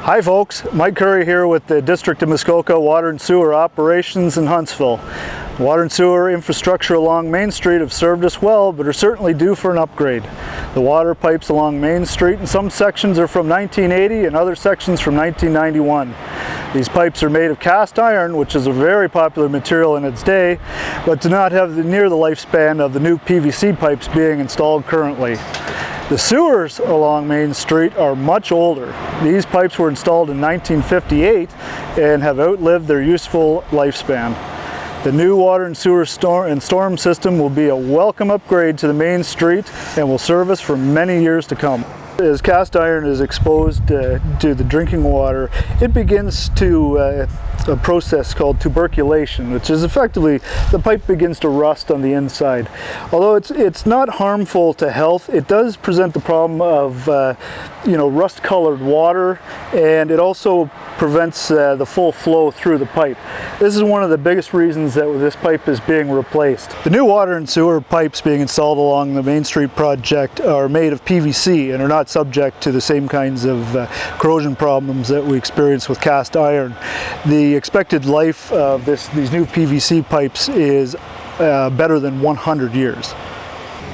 Hi folks, Mike Currie here with the District of Muskoka Water and Sewer Operations in Huntsville. Water and sewer infrastructure along Main Street have served us well, but are certainly due for an upgrade. The water pipes along Main Street in some sections are from 1980 and other sections from 1991. These pipes are made of cast iron, which is a very popular material in its day, but do not have near the lifespan of the new PVC pipes being installed currently. The sewers along Main Street are much older. These pipes were installed in 1958 and have outlived their useful lifespan. The new water and sewer storm system will be a welcome upgrade to the Main Street and will serve us for many years to come. As cast iron is exposed to the drinking water, it begins to a process called tuberculation, which is effectively the pipe begins to rust on the inside. Although it's not harmful to health, it does present the problem of rust-colored water, and it also prevents the full flow through the pipe. This is one of the biggest reasons that this pipe is being replaced. The new water and sewer pipes being installed along the Main Street project are made of PVC and are not subject to the same kinds of corrosion problems that we experience with cast iron. The expected life of these new PVC pipes is better than 100 years.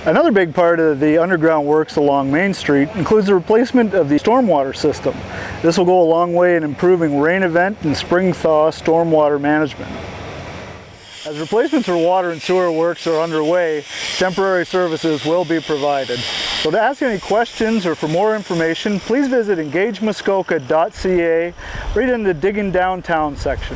Another big part of the underground works along Main Street includes the replacement of the stormwater system. This will go a long way in improving rain event and spring thaw stormwater management. As replacements for water and sewer works are underway, temporary services will be provided. So to ask any questions or for more information, please visit engagemuskoka.ca, right in the Diggin Downtown section.